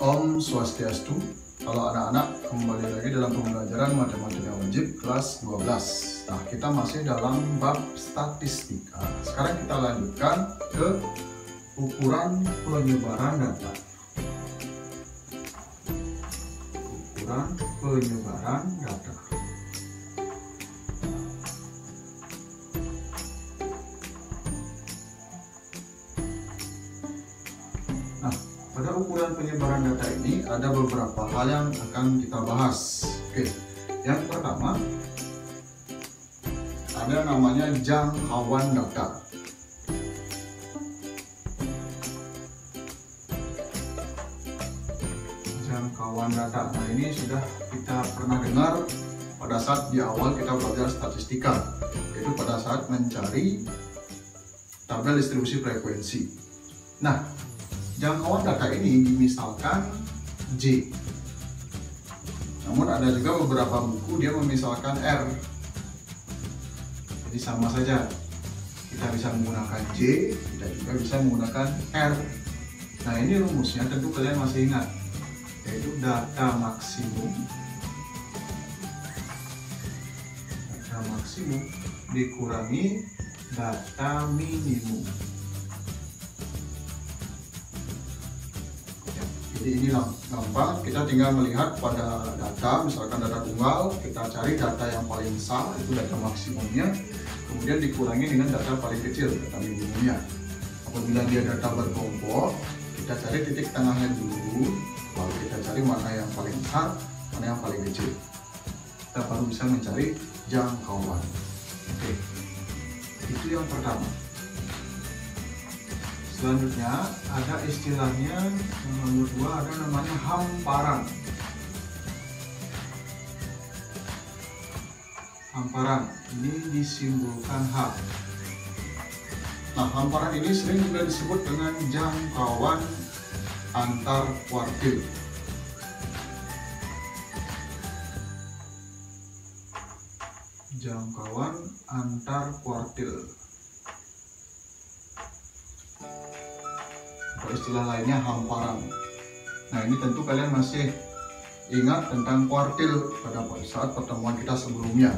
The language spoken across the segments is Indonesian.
Om Swastiastu. Kalau anak-anak kembali lagi dalam pembelajaran matematika wajib kelas 12. Nah, kita masih dalam bab statistika. Sekarang kita lanjutkan ke ukuran penyebaran data. Ukuran penyebaran data. Pada ukuran penyebaran data ini ada beberapa hal yang akan kita bahas. Oke, yang pertama ada namanya jangkauan data. Jangkauan data. Nah, ini sudah kita pernah dengar pada saat di awal kita belajar statistika, yaitu pada saat mencari tabel distribusi frekuensi. Nah, jangkauan data ini dimisalkan J. Namun ada juga beberapa buku dia memisalkan R. Jadi sama saja. Kita bisa menggunakan J, kita juga bisa menggunakan R. Nah, ini rumusnya tentu kalian masih ingat, yaitu data maksimum dikurangi data minimum. Jadi ini gampang, kita tinggal melihat pada data, misalkan data tunggal, kita cari data yang paling besar, itu data maksimumnya, kemudian dikurangi dengan data paling kecil, data minimumnya. Apabila dia data berkelompok, kita cari titik tengahnya dulu, lalu kita cari mana yang paling besar, mana yang paling kecil. Kita baru bisa mencari jangkauan. Oke, itu yang pertama. Selanjutnya ada istilahnya, yang nomor 2 ada namanya hamparan. Hamparan ini disimbolkan H. Nah, hamparan ini sering juga disebut dengan jangkauan antar kuartil. Jangkauan antar kuartil. Istilah lainnya hamparan. Nah, ini tentu kalian masih ingat tentang kuartil pada saat pertemuan kita sebelumnya.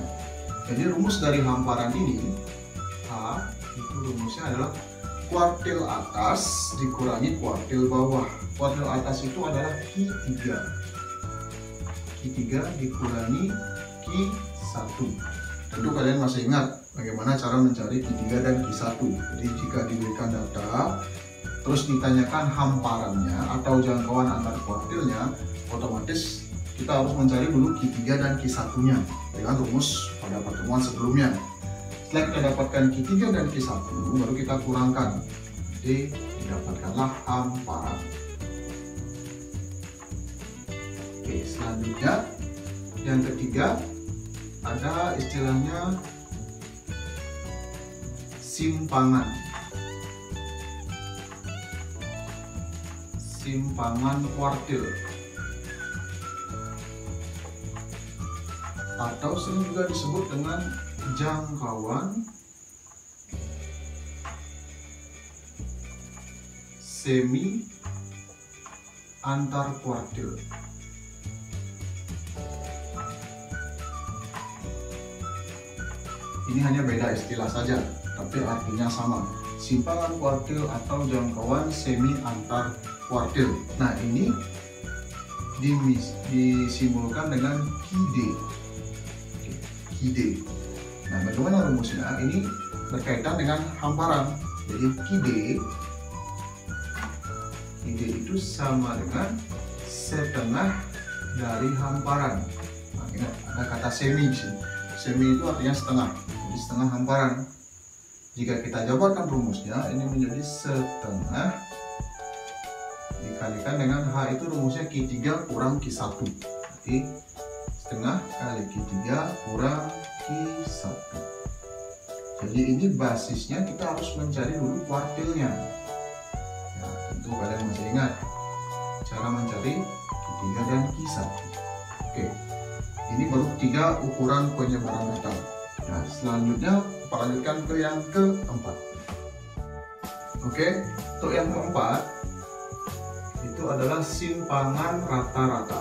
Jadi rumus dari hamparan ini, H itu rumusnya adalah kuartil atas dikurangi kuartil bawah. Kuartil atas itu adalah Q3. Q3 dikurangi Q1. Tentu kalian masih ingat bagaimana cara mencari Q3 dan Q1. Jadi jika diberikan data terus ditanyakan hamparannya atau jangkauan antar kuartilnya, otomatis kita harus mencari dulu Q3 dan Q1-nya dengan rumus pada pertemuan sebelumnya. Setelah kita dapatkan Q3 dan Q1, baru kita kurangkan. Jadi didapatkanlah hamparan. Oke, selanjutnya yang ketiga ada istilahnya simpangan. Simpangan kuartil atau sering juga disebut dengan jangkauan semi antar kuartil. Ini hanya beda istilah saja, tapi artinya sama. Simpangan kuartil atau jangkauan semi antar kuartil. Nah, ini disimbolkan dengan QD. QD. Nah, bagaimana rumusnya? Ini berkaitan dengan hamparan. Jadi QD itu sama dengan setengah dari hamparan. Nah, ingat ada kata semi di sini. Semi itu artinya setengah. Jadi setengah hamparan. Jika kita jabarkan rumusnya, ini menjadi setengah dikalikan dengan H, itu rumusnya Q3 kurang Q1. Jadi setengah kali Q3 kurang Q1. Jadi ini basisnya kita harus mencari dulu kuartilnya. Ya, tentu kalian masih ingat cara mencari Q3 dan Q1. Oke, ini baru 3 ukuran penyebaran data. Nah, selanjutnya kita lanjutkan ke yang keempat. Oke, untuk yang keempat itu adalah simpangan rata-rata.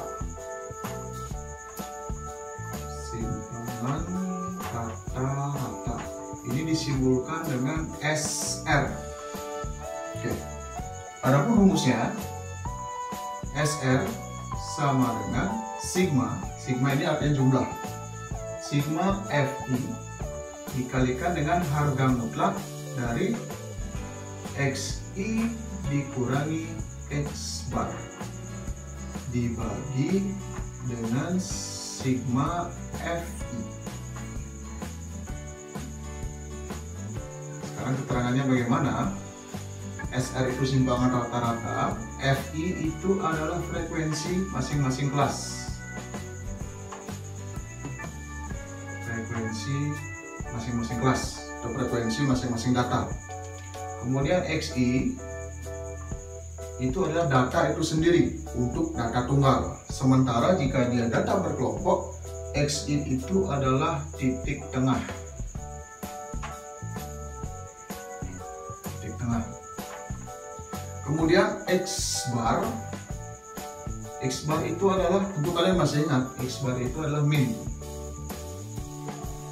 Simpangan rata-rata. Ini disimbolkan dengan SR. Oke. Adapun rumusnya, SR sama dengan sigma. Sigma ini artinya jumlah. Sigma Fi dikalikan dengan harga mutlak dari Xi dikurangi X bar dibagi dengan sigma Fi. Sekarang keterangannya bagaimana? SR itu simpangan rata-rata, Fi itu adalah frekuensi masing-masing kelas. Frekuensi masing-masing kelas atau frekuensi masing-masing data. Kemudian Xi itu adalah data itu sendiri untuk data tunggal. Sementara jika dia data berkelompok, Xi itu adalah titik tengah. Titik tengah. Kemudian X bar itu adalah, tentu kalian masih ingat, X bar itu adalah min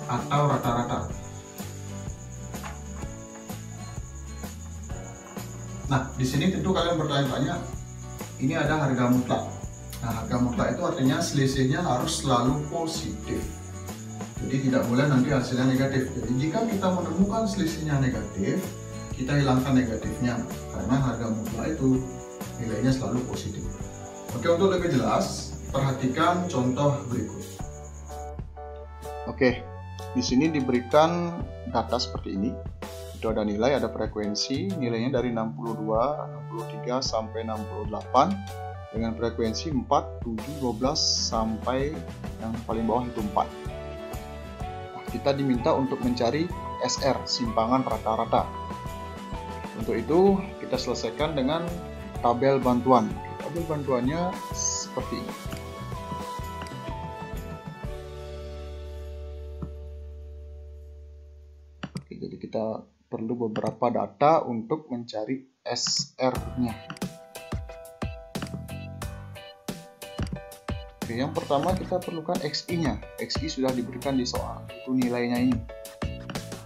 atau rata-rata. Nah, di sini tentu kalian bertanya-tanya, ini ada harga mutlak. Nah, harga mutlak itu artinya selisihnya harus selalu positif. Jadi tidak boleh nanti hasilnya negatif. Jadi jika kita menemukan selisihnya negatif, kita hilangkan negatifnya, karena harga mutlak itu nilainya selalu positif. Oke, untuk lebih jelas, perhatikan contoh berikut. Oke, di sini diberikan data seperti ini. Itu ada nilai, ada frekuensi, nilainya dari 62, 63 sampai 68 dengan frekuensi 4, 7, 12 sampai yang paling bawah itu 4. Nah, kita diminta untuk mencari SR, simpangan rata-rata. Untuk itu kita selesaikan dengan tabel bantuan. Tabel bantuannya seperti ini. Oke, jadi kita perlu beberapa data untuk mencari SR-nya. Oke, yang pertama kita perlukan Xi-nya. Xi sudah diberikan di soal, itu nilainya ini.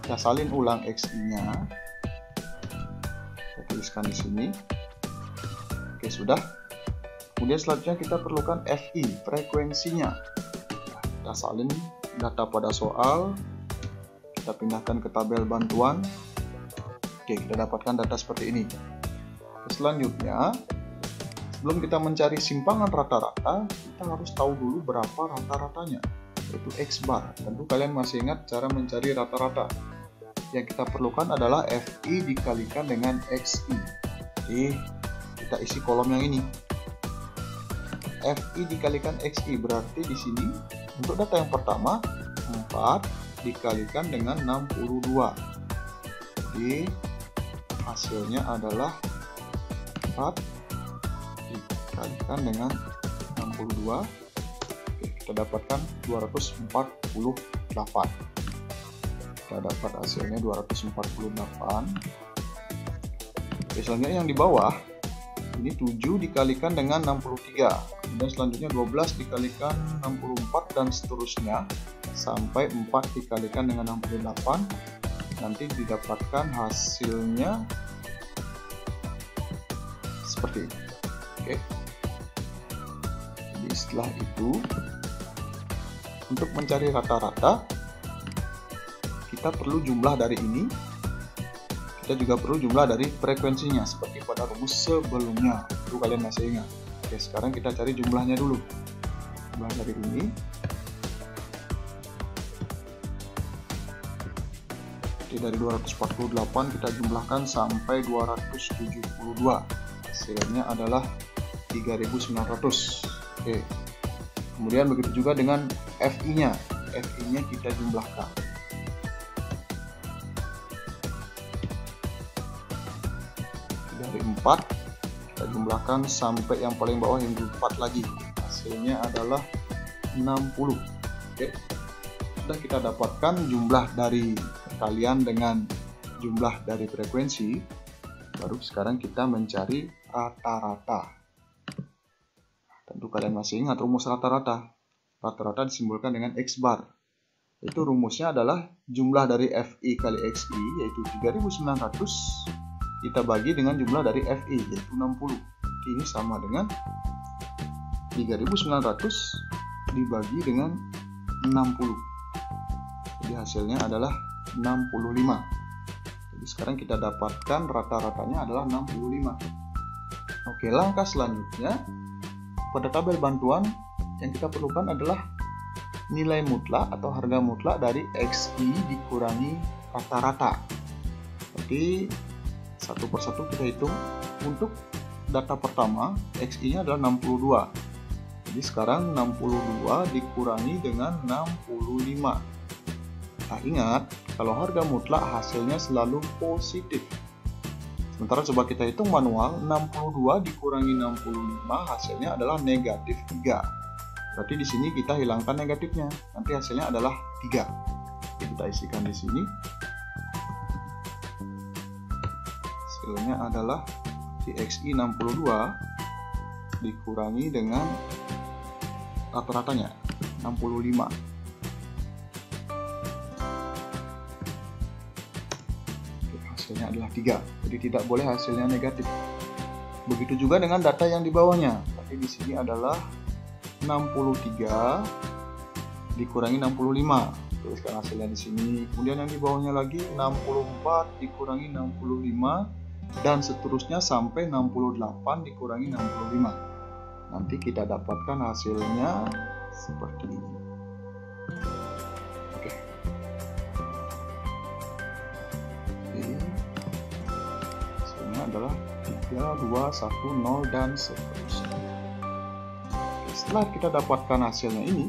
Kita salin ulang Xi-nya. Tuliskan di sini. Oke, sudah. Kemudian selanjutnya kita perlukan Fi, frekuensinya. Nah, kita salin data pada soal, kita pindahkan ke tabel bantuan. Oke, kita dapatkan data seperti ini. Selanjutnya, sebelum kita mencari simpangan rata-rata, kita harus tahu dulu berapa rata-ratanya, yaitu X bar. Tentu kalian masih ingat cara mencari rata-rata. Yang kita perlukan adalah Fi dikalikan dengan Xi. Jadi kita isi kolom yang ini. Fi dikalikan Xi berarti di sini untuk data yang pertama 4 dikalikan dengan 62. Jadi hasilnya adalah 4 dikalikan dengan 62. Oke, kita dapatkan 248. Kita dapat hasilnya 248. Oke, selanjutnya yang di bawah ini 7 dikalikan dengan 63, kemudian selanjutnya 12 dikalikan 64 dan seterusnya sampai 4 dikalikan dengan 68. Nanti didapatkan hasilnya seperti ini. Oke. Jadi setelah itu untuk mencari rata-rata kita perlu jumlah dari ini, kita juga perlu jumlah dari frekuensinya seperti pada rumus sebelumnya. Itu kalian masih ingat. Oke, sekarang kita cari jumlahnya dulu. Jumlah dari ini dari 248 kita jumlahkan sampai 272. Hasilnya adalah 3900. Oke. Kemudian begitu juga dengan Fi-nya. Fi-nya kita jumlahkan. Dari 4 kita jumlahkan sampai yang paling bawah yang 4 lagi. Hasilnya adalah 60. Oke. Sudah kita dapatkan jumlah dari perkalian dengan jumlah dari frekuensi. Baru sekarang kita mencari rata-rata. Tentu kalian masih ingat rumus rata-rata. Rata-rata disimbolkan dengan X bar. Itu rumusnya adalah jumlah dari FI kali XI, yaitu 3900, kita bagi dengan jumlah dari FI, yaitu 60. Ini sama dengan 3900 dibagi dengan 60. Jadi hasilnya adalah 65. Jadi sekarang kita dapatkan rata-ratanya adalah 65. Oke, langkah selanjutnya pada tabel bantuan yang kita perlukan adalah nilai mutlak atau harga mutlak dari XI dikurangi rata-rata. Jadi satu persatu kita hitung. Untuk data pertama, XI-nya adalah 62. Jadi sekarang 62 dikurangi dengan 65. Nah, ingat, kalau harga mutlak hasilnya selalu positif. Sementara coba kita hitung manual, 62 dikurangi 65 hasilnya adalah negatif 3. Berarti di sini kita hilangkan negatifnya. Nanti hasilnya adalah 3. Oke, kita isikan di sini. Hasilnya adalah XI 62 dikurangi dengan rata-ratanya 65. Hasilnya adalah 3. Jadi tidak boleh hasilnya negatif. Begitu juga dengan data yang di bawahnya. Tapi di sini adalah 63 dikurangi 65. Tuliskan hasilnya di sini. Kemudian yang di bawahnya lagi 64 dikurangi 65 dan seterusnya sampai 68 dikurangi 65. Nanti kita dapatkan hasilnya seperti ini. Oke. Hasilnya adalah 3, 2, 1, 0 dan seterusnya. Setelah kita dapatkan hasilnya ini,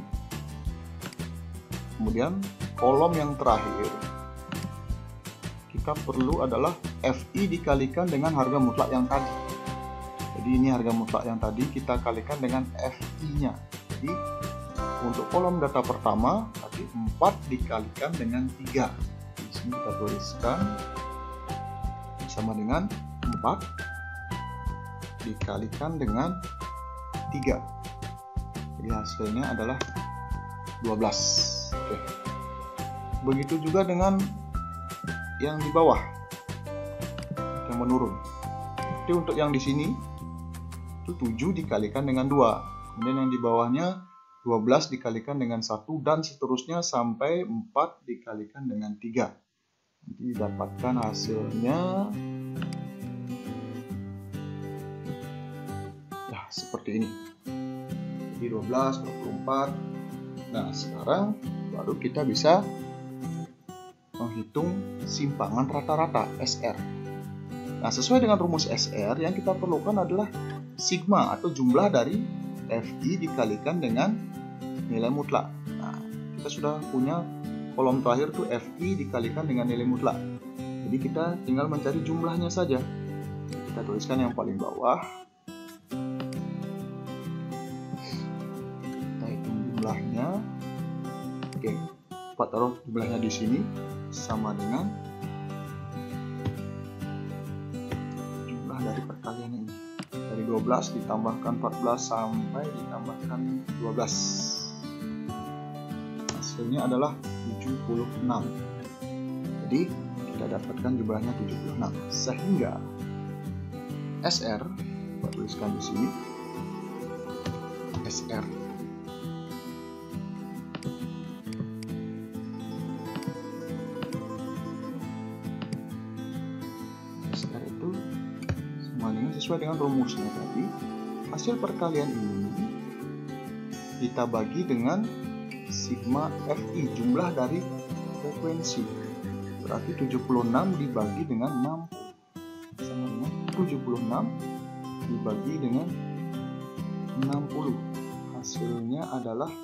kemudian kolom yang terakhir kita perlu adalah FI dikalikan dengan harga mutlak yang tadi. Jadi ini harga mutlak yang tadi kita kalikan dengan FI-nya. Jadi untuk kolom data pertama tadi 4 dikalikan dengan 3. Di sini kita tuliskan sama dengan 4 dikalikan dengan 3. Jadi hasilnya adalah 12. Oke. Begitu juga dengan yang di bawah, yang menurun. Jadi untuk yang di sini itu 7 dikalikan dengan 2. Kemudian yang di bawahnya 12 dikalikan dengan 1 dan seterusnya sampai 4 dikalikan dengan 3. Nanti didapatkan hasilnya ya seperti ini. 12, 24. Nah, sekarang baru kita bisa menghitung simpangan rata-rata SR. Nah, sesuai dengan rumus SR yang kita perlukan adalah sigma atau jumlah dari FI dikalikan dengan nilai mutlak. Nah, kita sudah punya kolom terakhir tuh FI dikalikan dengan nilai mutlak. Jadi kita tinggal mencari jumlahnya saja. Kita tuliskan yang paling bawah. Jumlahnya, oke, Pak taruh jumlahnya di sini sama dengan jumlah dari perkalian ini. Dari 12 ditambahkan 14 sampai ditambahkan 12. Hasilnya adalah 76. Jadi kita dapatkan jumlahnya 76. Sehingga SR, Pak tuliskan di sini SR itu sama dengan sesuai dengan rumusnya tadi. Hasil perkalian ini kita bagi dengan sigma FI, jumlah dari frekuensi. Berarti 76 dibagi dengan 60 sama dengan 76 dibagi dengan 60. Hasilnya adalah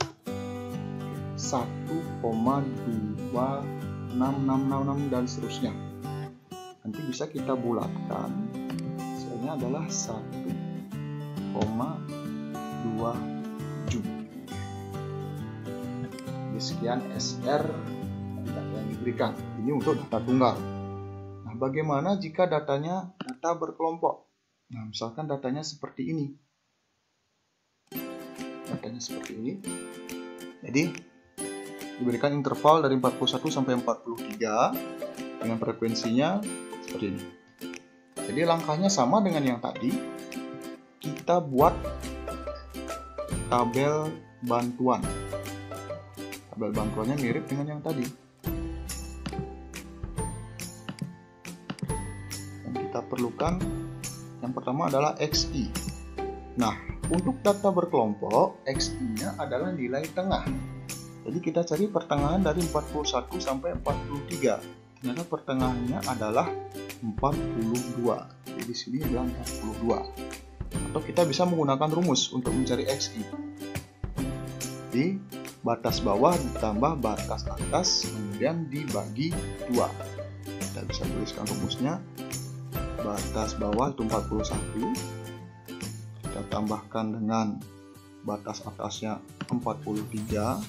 1,26666 dan seterusnya. Nanti bisa kita bulatkan, hasilnya adalah 1,27. Sekian SR yang diberikan. Ini untuk data tunggal. Nah, bagaimana jika datanya data berkelompok? Nah, misalkan datanya seperti ini. contohnya seperti ini. Jadi diberikan interval dari 41 sampai 43 dengan frekuensinya seperti ini. Jadi langkahnya sama dengan yang tadi. Kita buat tabel bantuan. Tabel bantuannya mirip dengan yang tadi. Yang kita perlukan yang pertama adalah XI. Nah, untuk data berkelompok, XI-nya adalah nilai tengah. Jadi kita cari pertengahan dari 41 sampai 43. Ternyata pertengahannya adalah 42. Jadi di sini adalah 42. Atau kita bisa menggunakan rumus untuk mencari XI. Di batas bawah ditambah batas atas, kemudian dibagi 2. Kita bisa tuliskan rumusnya. Batas bawah itu 41. Kita tambahkan dengan batas atasnya 43.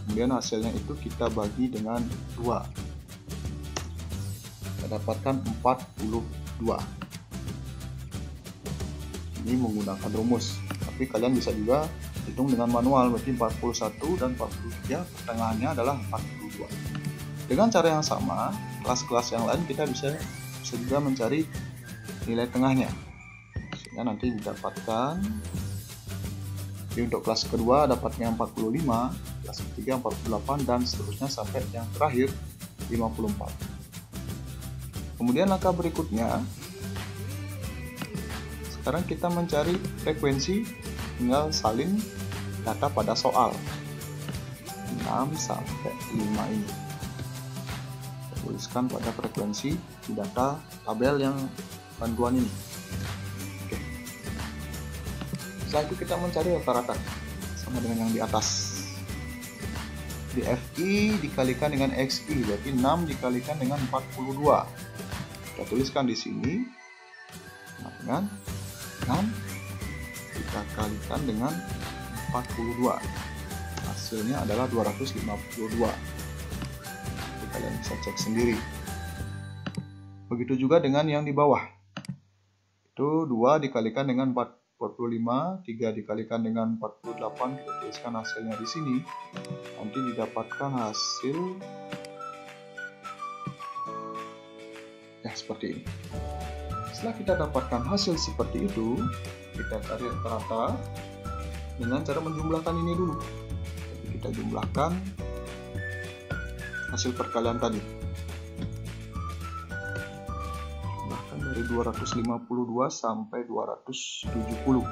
Kemudian hasilnya itu kita bagi dengan 2. Kita dapatkan 42. Ini menggunakan rumus, tapi kalian bisa juga hitung dengan manual. Berarti 41 dan 43 pertengahannya adalah 42. Dengan cara yang sama, kelas-kelas yang lain kita bisa juga mencari nilai tengahnya, sehingga nanti didapatkan. Jadi untuk kelas kedua dapatnya 45, kelas ketiga 48, dan seterusnya sampai yang terakhir 54. Kemudian langkah berikutnya, sekarang kita mencari frekuensi, tinggal salin data pada soal 6 sampai 5 ini. Kita tuliskan pada frekuensi di data tabel yang bantuan ini. Oke. Setelah itu kita mencari rata-rata sama dengan yang di atas. Di FI dikalikan dengan XI, berarti 6 dikalikan dengan 42. Kita tuliskan di sini sama dengan 6 kita kalikan dengan 42. Hasilnya adalah 252. Jadi kalian bisa cek sendiri. Begitu juga dengan yang di bawah. Itu 2 dikalikan dengan 45, 3 dikalikan dengan 48. Kita tuliskan hasilnya di sini. Nanti didapatkan hasil ya seperti ini. Setelah kita dapatkan hasil seperti itu, kita cari rata dengan cara menjumlahkan ini dulu. Jadi kita jumlahkan hasil perkalian tadi. Jumlahkan dari 252 sampai 270.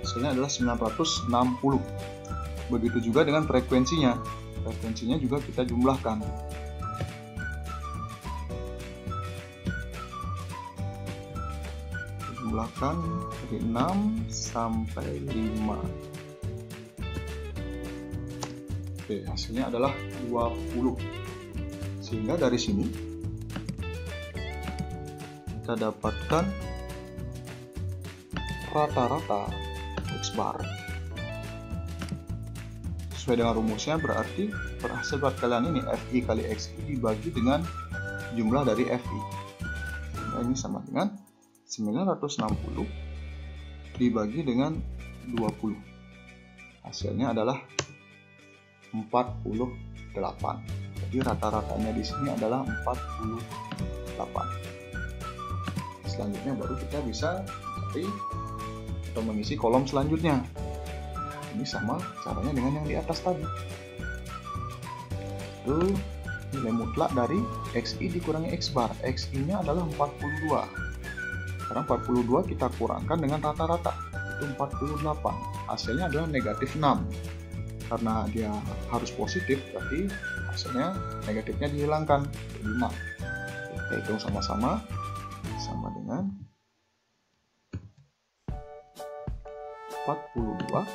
Hasilnya adalah 960. Begitu juga dengan frekuensinya. Frekuensinya juga kita jumlahkan. Jumlahkan dari 6 sampai 5. Oke, hasilnya adalah 20. Sehingga dari sini kita dapatkan rata-rata X bar. Sesuai dengan rumusnya, berarti hasil perkalian ini FI kali XI dibagi dengan jumlah dari FI. Nah, ini sama dengan 960 dibagi dengan 20. Hasilnya adalah 48. Jadi rata-ratanya di sini adalah 48. Selanjutnya baru kita bisa mencari atau mengisi kolom selanjutnya. Ini sama caranya dengan yang di atas tadi. Itu nilai mutlak dari XI dikurangi X bar. XI-nya adalah 42. Sekarang 42 kita kurangkan dengan rata-rata, itu 48. Hasilnya adalah negatif 6. Karena dia harus positif, berarti hasilnya negatifnya dihilangkan, jadi 6. Kita hitung sama-sama, sama dengan 42.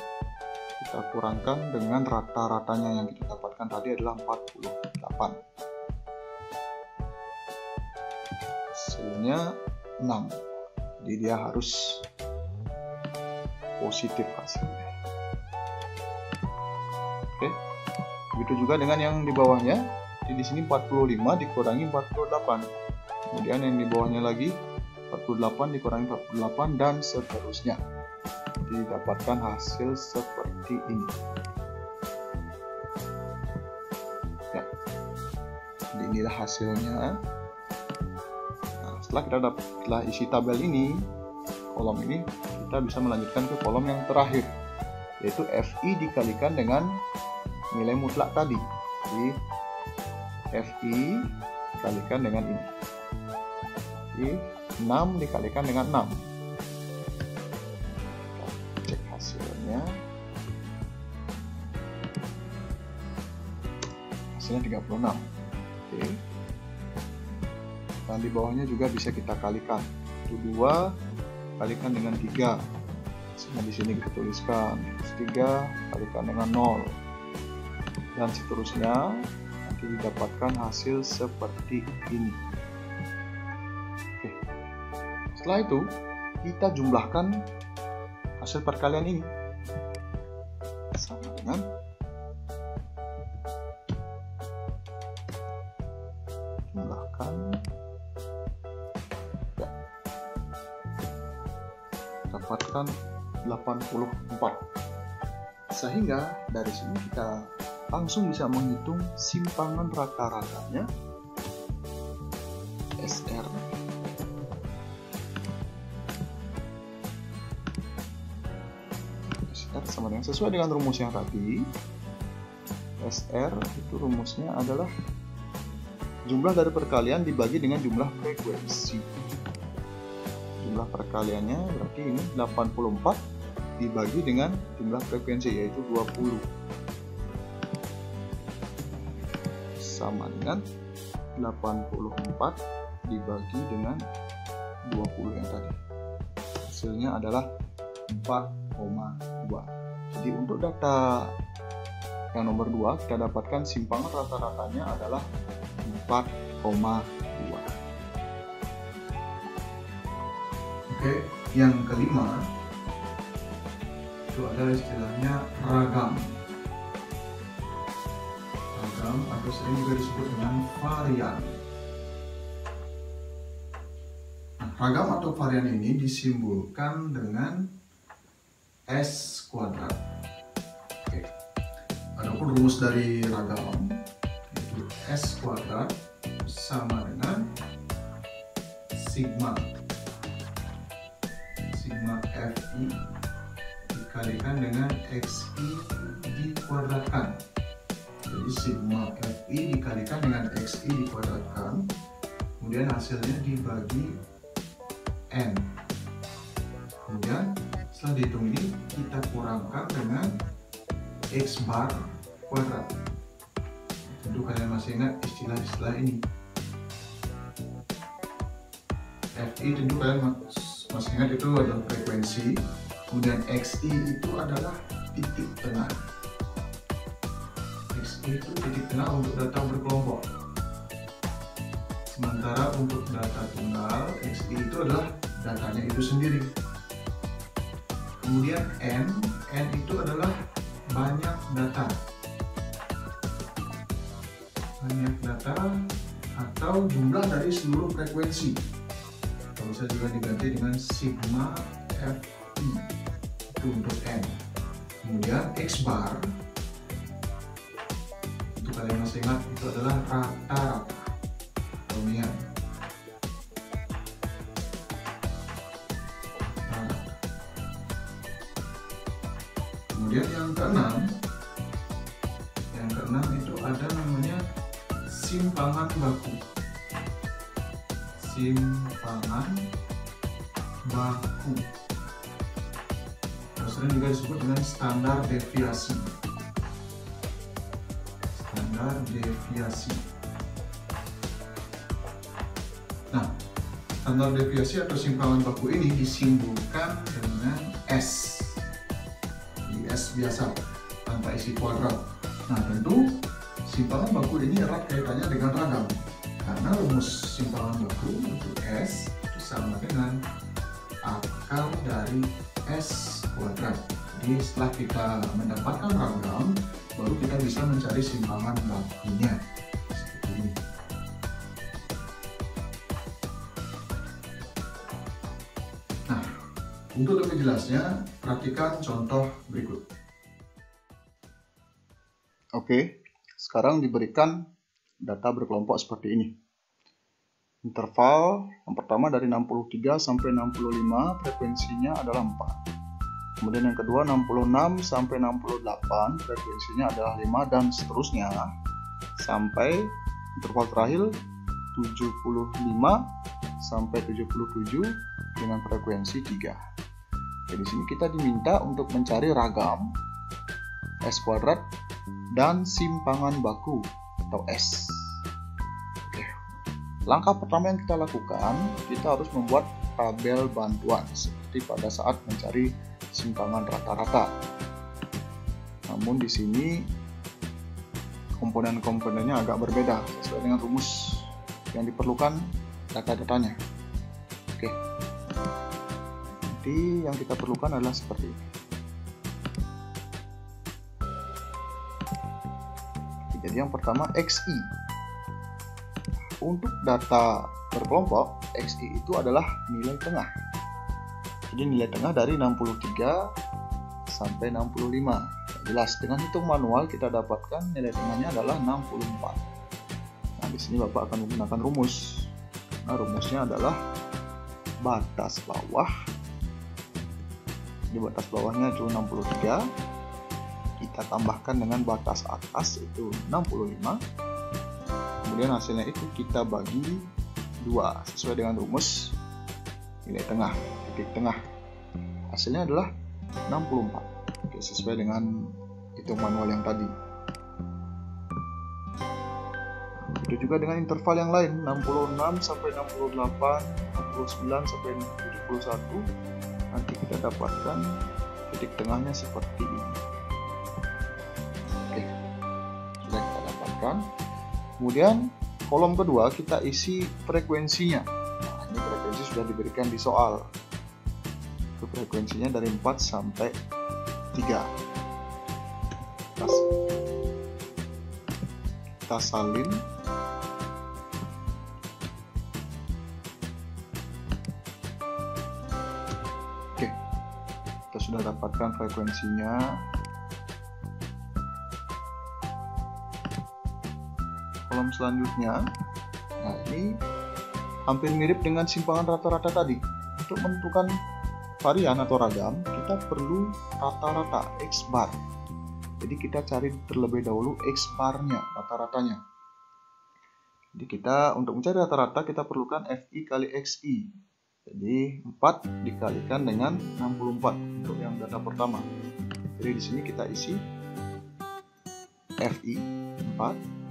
Kita kurangkan dengan rata-ratanya yang kita dapatkan tadi adalah 48. Hasilnya 6. Jadi dia harus positif hasilnya. Oke. Begitu juga dengan yang di bawahnya. Jadi di sini 45 dikurangi 48. Kemudian yang di bawahnya lagi 48 dikurangi 48 dan seterusnya. didapatkan hasil seperti ini. Ya, jadi inilah hasilnya. Nah, setelah isi tabel ini, kolom ini, kita bisa melanjutkan ke kolom yang terakhir, yaitu FI dikalikan dengan nilai mutlak tadi. Jadi FI dikalikan dengan ini. Jadi 6 dikalikan dengan 6. Kita cek hasilnya. Hasilnya 36. Oke. Dan di bawahnya juga bisa kita kalikan. Itu 2 kalikan dengan 3. Hasilnya di sini kita tuliskan. 3 kalikan dengan 0. Dan seterusnya, nanti didapatkan hasil seperti ini. Oke. Setelah itu, kita jumlahkan hasil perkalian ini sama dengan jumlahkan, ya, dapatkan 84. Sehingga dari sini kita langsung bisa menghitung simpangan rata-ratanya SR sama dengan sesuai dengan rumus yang tadi. SR itu rumusnya adalah jumlah dari perkalian dibagi dengan jumlah frekuensi. Jumlah perkaliannya berarti ini 84 dibagi dengan jumlah frekuensi, yaitu 20. Sama dengan 84 dibagi dengan 20 yang tadi. Hasilnya adalah 4,2. Jadi untuk data yang nomor 2, kita dapatkan simpangan rata-ratanya adalah 4,2. Oke, yang kelima itu adalah istilahnya ragam. Ragam atau sering juga disebut dengan varian. Nah, ragam atau varian ini disimbolkan dengan S kuadrat. Oke. Adapun rumus dari ragam yaitu S kuadrat sama dengan sigma FI dikalikan dengan XI dikuadratkan. Jadi sigma FI dikalikan dengan XI dikuadratkan, kemudian hasilnya dibagi N. Kemudian setelah dihitung ini kita kurangkan dengan X bar kuadrat. Tentu kalian masih ingat istilah-istilah ini. FI tentu kalian masih ingat itu adalah frekuensi, kemudian XI itu adalah titik tengah. XI itu titik tengah untuk data berkelompok. Sementara untuk data tunggal, XI itu adalah datanya itu sendiri. Kemudian N itu adalah banyak data. Banyak data atau jumlah dari seluruh frekuensi. Bisa juga diganti dengan sigma FI itu untuk N. Kemudian X bar itu kalian masih ingat itu adalah rata-rata reunian. Kemudian yang keenam itu ada namanya simpangan baku. Simpangan baku. Sering juga disebut dengan standar deviasi. Standar deviasi. Nah, standar deviasi atau simpangan baku ini disimbolkan dengan S. Di S biasa tanpa isi kuadrat. Nah, tentu simpangan baku ini erat kaitannya dengan ragam. Karena rumus simpangan baku untuk S itu sama dengan akar dari S kuadrat. Jadi setelah kita mendapatkan ragam, baru kita bisa mencari simpangan bakunya. Seperti ini. Nah, Untuk lebih jelasnya, perhatikan contoh berikut. Oke, sekarang diberikan data berkelompok seperti ini. Interval yang pertama dari 63 sampai 65, frekuensinya adalah 4. Kemudian yang kedua 66 sampai 68, frekuensinya adalah 5, dan seterusnya sampai interval terakhir 75 sampai 77 dengan frekuensi 3. Jadi di sini kita diminta untuk mencari ragam, S kuadrat, dan simpangan baku atau S. Oke. Langkah pertama yang kita lakukan, kita harus membuat tabel bantuan seperti pada saat mencari simpangan rata-rata. Namun di sini komponen-komponennya agak berbeda sesuai dengan rumus yang diperlukan data-datanya. Oke. Nanti yang kita perlukan adalah seperti ini. Jadi yang pertama XI. Untuk data berkelompok, XI itu adalah nilai tengah. Jadi nilai tengah dari 63 sampai 65. Jelas, dengan hitung manual kita dapatkan nilai tengahnya adalah 64. Nah, di sini Bapak akan menggunakan rumus. Nah, rumusnya adalah batas bawah. Di batas bawahnya itu 63. Kita tambahkan dengan batas atas itu 65. Kemudian hasilnya itu kita bagi 2 sesuai dengan rumus nilai tengah, titik tengah. Hasilnya adalah 64. Oke, sesuai dengan hitung manual yang tadi. Itu juga dengan interval yang lain, 66 sampai 68, 69 sampai 71. Nanti kita dapatkan titik tengahnya seperti ini. Oke, sudah kita dapatkan. Kemudian kolom kedua kita isi frekuensinya. Nah, ini frekuensi sudah diberikan di soal. Itu frekuensinya dari 4 sampai 3. Kita salin. Oke, kita sudah dapatkan frekuensinya. Kolom selanjutnya, nah ini hampir mirip dengan simpangan rata-rata tadi. Untuk menentukan varian atau ragam, kita perlu rata-rata X bar. Jadi kita cari terlebih dahulu X barnya, rata-ratanya. Jadi kita untuk mencari rata-rata kita perlukan FI kali XI. Jadi 4 dikalikan dengan 64 untuk yang data pertama. Jadi di sini kita isi FI 4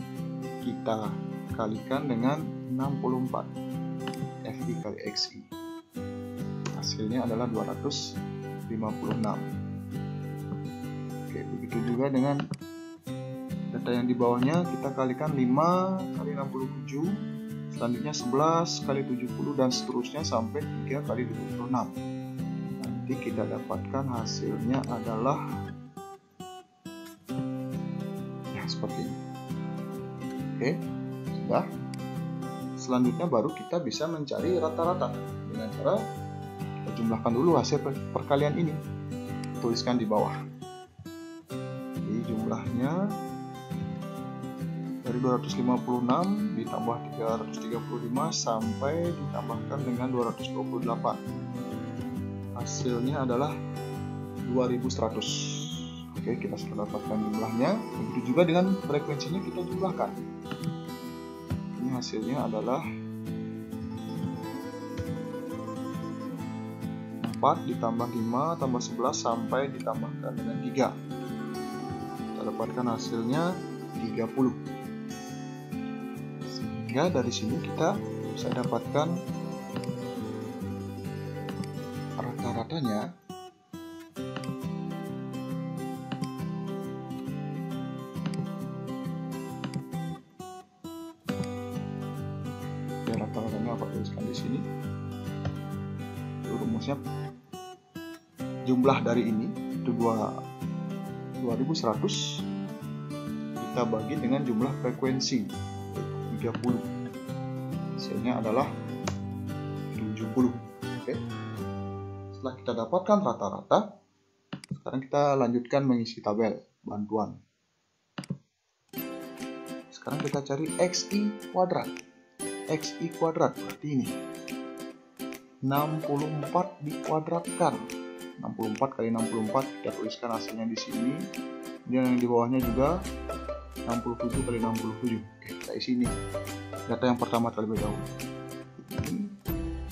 kita kalikan dengan 64 FI kali XI. Hasilnya adalah 256. Oke, begitu juga dengan data yang di bawahnya, kita kalikan 5 kali 67, selanjutnya 11 kali 70, dan seterusnya sampai 3 kali 26. Nanti kita dapatkan hasilnya adalah ya seperti ini. Oke, sudah. Selanjutnya baru kita bisa mencari rata-rata dengan cara kita jumlahkan dulu hasil perkalian ini. Tuliskan di bawah. Jadi jumlahnya dari 256 ditambah 335 sampai ditambahkan dengan 228. Hasilnya adalah 2100. Oke, kita sudah dapatkan jumlahnya. Begitu juga dengan frekuensinya kita jumlahkan. Ini hasilnya adalah 4 ditambah 5 tambah 11 sampai ditambahkan dengan 3. Kita dapatkan hasilnya 30. Sehingga dari sini kita bisa dapatkan rata-ratanya rata-ratanya apa tuliskan di sini. Rumusnya jumlah dari ini itu 2100 kita bagi dengan jumlah frekuensi 30. Hasilnya adalah 70. Oke. Setelah kita dapatkan rata-rata, sekarang kita lanjutkan mengisi tabel bantuan. Sekarang kita cari XI kuadrat. XI kuadrat berarti ini 64 dikuadratkan. 64 kali 64, kita tuliskan hasilnya di sini. Kemudian yang di bawahnya juga 67 kali 67. Oke, kita isi ini. Data yang pertama terlebih dahulu. Ini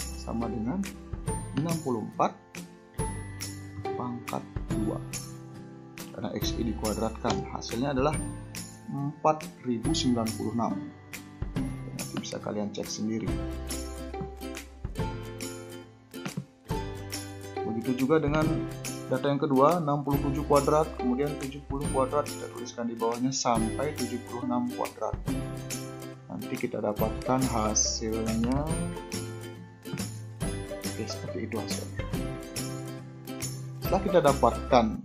sama dengan 64 pangkat 2. Karena XI dikuadratkan, hasilnya adalah 4096. Nanti bisa kalian cek sendiri. Begitu juga dengan data yang kedua, 67 kuadrat, kemudian 70 kuadrat, kita tuliskan di bawahnya sampai 76 kuadrat. Nanti kita dapatkan hasilnya. Oke, seperti itu hasilnya. Setelah kita dapatkan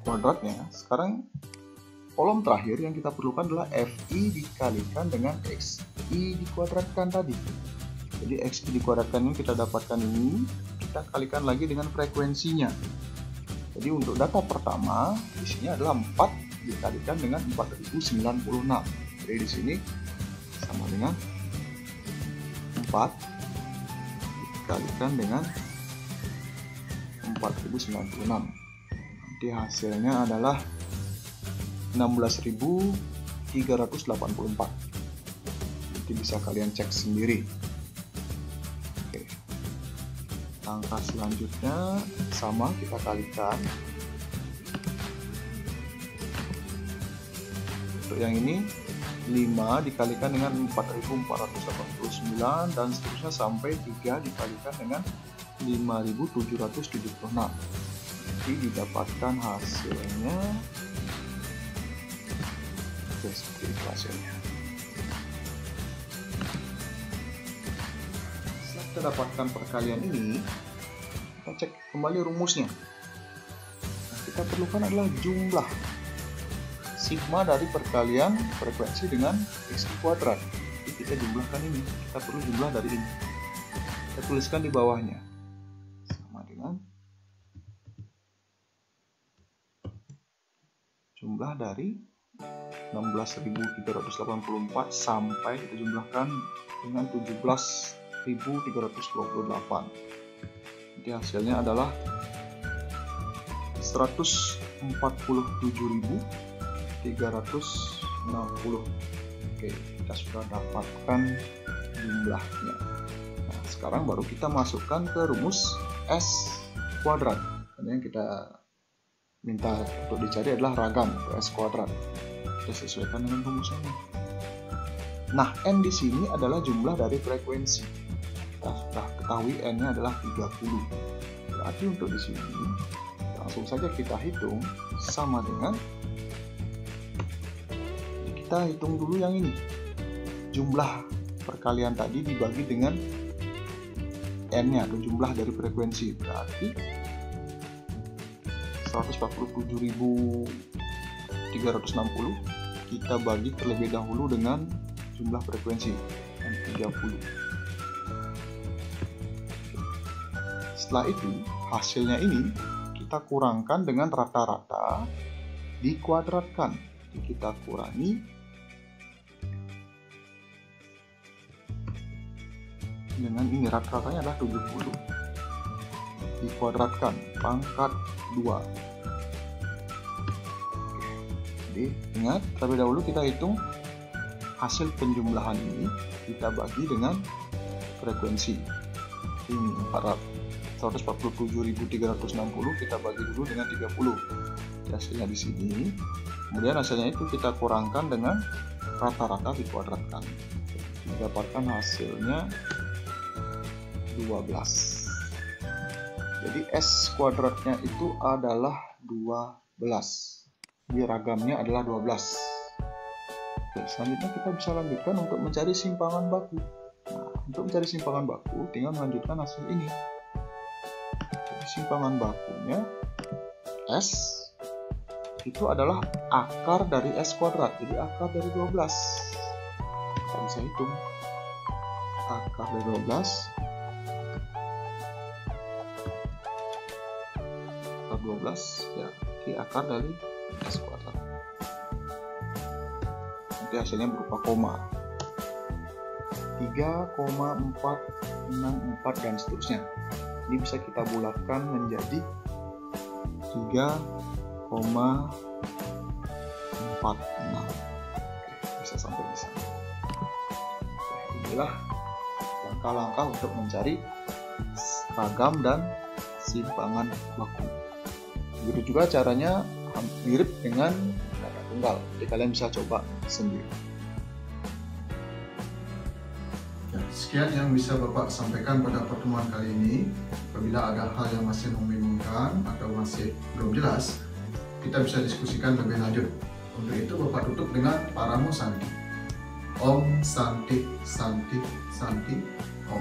kuadratnya, sekarang kolom terakhir yang kita perlukan adalah FI dikalikan dengan XI dikuadratkan tadi. Jadi XI dikuadratkan yang kita dapatkan ini, kita kalikan lagi dengan frekuensinya. Jadi untuk data pertama, isinya adalah 4 dikalikan dengan 4096. Jadi di sini sama dengan 4 dikalikan dengan 4096. Nanti hasilnya adalah 16.384. Nanti bisa kalian cek sendiri. Oke. Angka selanjutnya sama, kita kalikan. Untuk yang ini 5 dikalikan dengan 4.489 dan seterusnya sampai 3 dikalikan dengan 5.776. Nanti didapatkan hasilnya. Oke, seperti itu hasilnya. Setelah kita dapatkan perkalian ini, kita cek kembali rumusnya. Nah, kita perlukan adalah jumlah sigma dari perkalian frekuensi dengan XI kuadrat. Jadi kita jumlahkan ini, kita perlu jumlah dari ini. Kita tuliskan di bawahnya. Sama dengan jumlah dari 16.384 sampai kita jumlahkan dengan 17.328. Jadi hasilnya adalah 147.360. Oke, kita sudah dapatkan jumlahnya. Nah, sekarang baru kita masukkan ke rumus S kuadrat. Karena yang kita minta untuk dicari adalah ragam atau S kuadrat. Kita sesuaikan dengan rumusnya. Nah, N di sini adalah jumlah dari frekuensi. Kita sudah ketahui N-nya adalah 30. Berarti untuk di sini langsung saja kita hitung sama dengan, kita hitung dulu yang ini. Jumlah perkalian tadi dibagi dengan N-nya atau jumlah dari frekuensi. Berarti 147.360 kita bagi terlebih dahulu dengan jumlah frekuensi 30. Setelah itu hasilnya ini kita kurangkan dengan rata-rata dikuadratkan. Jadi kita kurangi dengan ini, rata-ratanya adalah 70 dikuadratkan pangkat 2. Jadi ingat, terlebih dahulu kita hitung hasil penjumlahan ini, kita bagi dengan frekuensi. Ini 147.360 kita bagi dulu dengan 30. Hasilnya di sini. Kemudian hasilnya itu kita kurangkan dengan rata-rata dikuadratkan. Didapatkan hasilnya 12. Jadi S kuadratnya itu adalah 12. Jadi ragamnya adalah 12. Oke, selanjutnya kita bisa lanjutkan untuk mencari simpangan baku. Nah, untuk mencari simpangan baku, tinggal melanjutkan hasil ini. Jadi simpangan bakunya S itu adalah akar dari S kuadrat. Jadi akar dari 12. Kita bisa hitung. Akar dari 12 12 ya Q akar dari X kuadrat. Nanti hasilnya berupa koma 3,464 dan seterusnya. Ini bisa kita bulatkan menjadi 3,46. Bisa sampai di sana. Inilah langkah-langkah untuk mencari ragam dan simpangan baku. Begitu juga caranya mirip dengan data tunggal. Jadi kalian bisa coba sendiri. Ya, sekian yang bisa Bapak sampaikan pada pertemuan kali ini. Apabila ada hal yang masih membingungkan atau masih belum jelas, kita bisa diskusikan lebih lanjut. Untuk itu Bapak tutup dengan Paramo Santi. Om Santi Santi Santi Om.